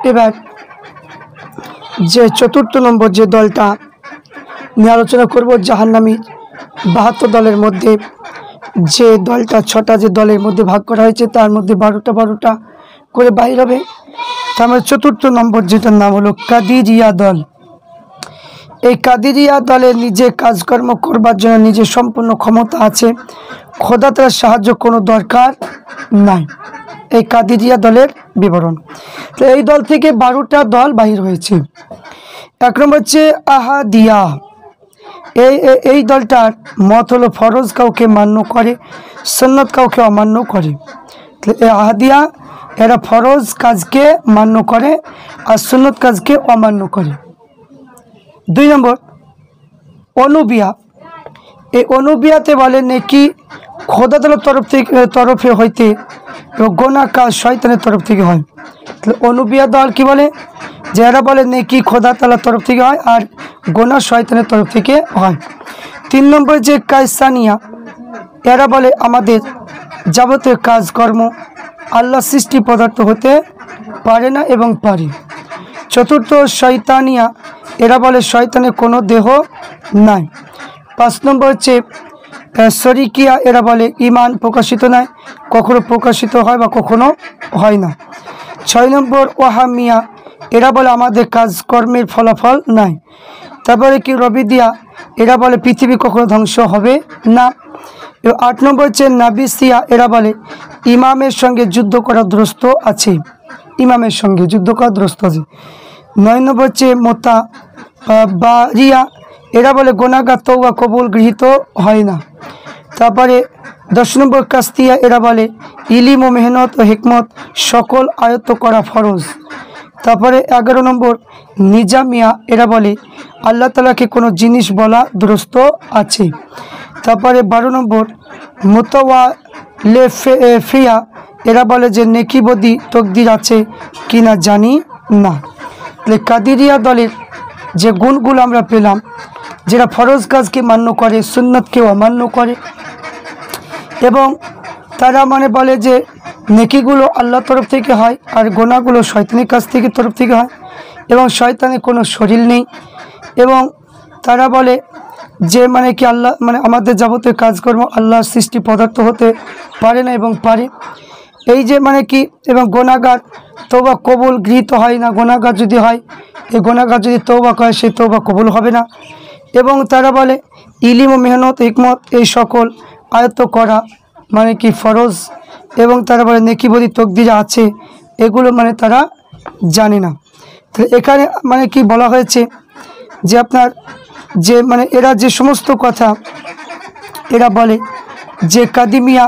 এবার যে চতুর্থ নম্বর যে দলটা নিয়ে আলোচনা করব, জাহান্নামী 72 দলের মধ্যে যে দলটা 6টা যে দলের মধ্যে ভাগ করা হয়েছে তার মধ্যে 12টা করে বাইর হবে। তার মধ্যে চতুর্থ নম্বর যেটার নাম হলো কাদিরিয়া দল। এই কাদিরিয়া দলের নিজে কাজকর্ম করবার জন্য নিজের সম্পূর্ণ ক্ষমতা আছে, খোদা তার সাহায্য কোনো দরকার নাই। এই কাদিরিয়া দলের বিবরণ। তো এই দল থেকে 12টা দল বাহির হয়েছে। এক নম্বর হচ্ছে আহাদিয়া। এই দলটার মত হলো ফরজ কাউকে মান্য করে, সুন্নত কাউকে অমান্য করে। এই আহাদিয়া এরা ফরজ কাজকে মান্য করে আর সুন্নত কাজকে অমান্য করে। 2 নম্বর অনুবিয়া। এই অনুবিয়াতে বলে নেকি খোদা তাআলার তরফে হইতে, গোনা কাজ শয়তানের তরফ থেকে হয়। তাহলে অনুবিয়া দল কি বলে, যারা বলে নেকি খোদা তাআলার তরফ থেকে হয় আর গোনা শয়তানের তরফ থেকে হয়। 3 নম্বর যে কায়সানিয়া, এরা বলে আমাদের যাবতীয় কাজকর্ম আল্লাহ সৃষ্টি পদার্থ হতে পারে না এবং পারে। 4র্থ শয়তানিয়া, এরা বলে শয়তানের কোনো দেহ নাই। 5 নম্বর হচ্ছে শরিকিয়া, এরা বলে ঈমান প্রকাশিত নয়, কখনো প্রকাশিত হয় বা কখনো হয় না। 6 নম্বর ওয়াহামিয়া, এরা বলে আমাদের কাজকর্মের ফলাফল নাই। তারপরে কি রবিদিয়া, এরা বলে পৃথিবী কখনো ধ্বংস হবে না। 8 নম্বর হচ্ছে নাবিসিয়া, এরা বলে ইমামের সঙ্গে যুদ্ধ করা দ্রস্ত আছে, ইমামের সঙ্গে যুদ্ধ করা দ্রস্ত আছে। 9 নম্বর হচ্ছে মোতাবারিয়া, এরা বলে গুনাহগার তওবা কবুল গৃহীত হয় না। তারপরে 10 নম্বর কাস্তিয়া, এরা বলে ইলিম ও মেহনত ও হিকমত সকল আয়ত্ত করা ফরজ। তারপরে 11 নম্বর নিজামিয়া, এরা বলে আল্লাহ তাআলাকে কোনো জিনিস বলা দুরস্ত আছে। তারপরে 12 নম্বর মুতাওয়ালিফিয়া, এরা বলে যে নেকি বদি তকদির আছে কিনা জানি না। তাহলে কাদিরিয়া দলের যে গুণগুলো আমরা পেলাম, যারা ফরজ কাজকে মান্য করে, সুন্নতকে অমান্য করে এবং তারা বলে যে নেকিগুলো আল্লাহর তরফ থেকে হয় আর গোনাগুলো শয়তানের কাছ থেকে তরফ থেকে হয় এবং শয়তানের কোনো শরীর নেই, এবং তারা বলে যে কি আল্লাহ আমাদের যাবতীয় কাজকর্ম আল্লাহর সৃষ্টি পদার্থ হতে পারে না এবং পারে। এই যে কি এবং গুনাহগার তওবা কবুল গৃহীত হয় না, গুনাহগার যদি হয়, এই গুনাহগার যদি তওবা করে সেই তওবা কবুল হবে না। এবং তারা বলে ইলিম ও মেহনত হিকমত এই সকল আয়ত্ত করা কি ফরজ, এবং তারা বলে নেকি বদি তকদির আছে, এগুলো তারা জানে না। তো এখানে কি বলা হয়েছে যে আপনার যে এরা যে সমস্ত কথা এরা বলে যে কাদিমিয়া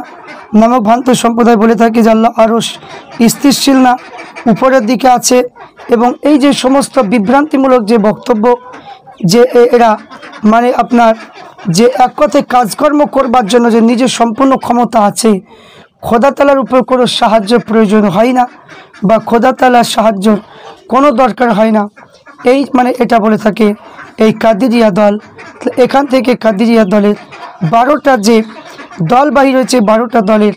নামক ভ্রান্ত সম্প্রদায় বলে থাকে যে আল্লাহ আরশ স্থিরশীল না, উপরের দিকে আছে, এবং এই যে সমস্ত বিভ্রান্তিমূলক যে বক্তব্য যে এরা আপনার যে এক কথায় কাজকর্ম করবার জন্য যে নিজের সম্পূর্ণ ক্ষমতা আছে, খোদা তাআলার উপর কোনো সাহায্য প্রয়োজন হয় না বা খোদা তাআলার সাহায্য কোনো দরকার হয় না, এই এটা বলে থাকে এই কাদিরিয়া দল। এখান থেকে কাদিরিয়া দলের 12টা যে দল বাহির হয়েছে, 12টা দলের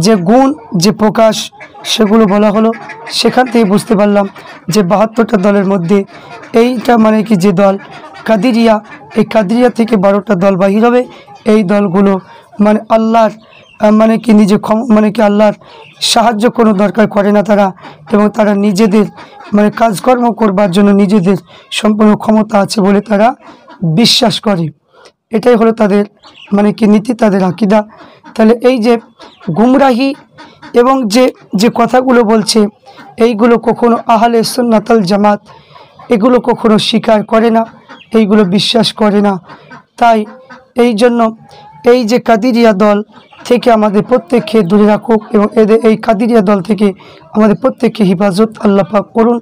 যে গুণ যে প্রকাশ সেগুলো বলা হলো। সেখান থেকে বুঝতে পারলাম যে 72টা দলের মধ্যে এইটা কি যে দল কাদিরিয়া, এই কাদিরিয়া থেকে 12টা দল বাহির হবে। এই দলগুলো আল্লাহর কি নিজে কি আল্লাহর সাহায্য কোনো দরকার করে না তারা, এবং তারা নিজেদের কাজকর্ম করবার জন্য নিজেদের সম্পূর্ণ ক্ষমতা আছে বলে তারা বিশ্বাস করে। এটাই হলো তাদের কি নীতি, তাদের আকীদা। তাহলে এই যে গুমরাহি এবং যে কথাগুলো বলছে, এইগুলো কখনো আহলে সুন্নাত ওয়াল জামাত এগুলো কখনো স্বীকার করে না, এইগুলো বিশ্বাস করে না। তাই এই জন্য এই যে কাদিরিয়া দল থেকে আমাদের প্রত্যেককে দূরে রাখুক এবং এই কাদিরিয়া দল থেকে আমাদের প্রত্যেককে হিফাজত আল্লাহ পাক করুন।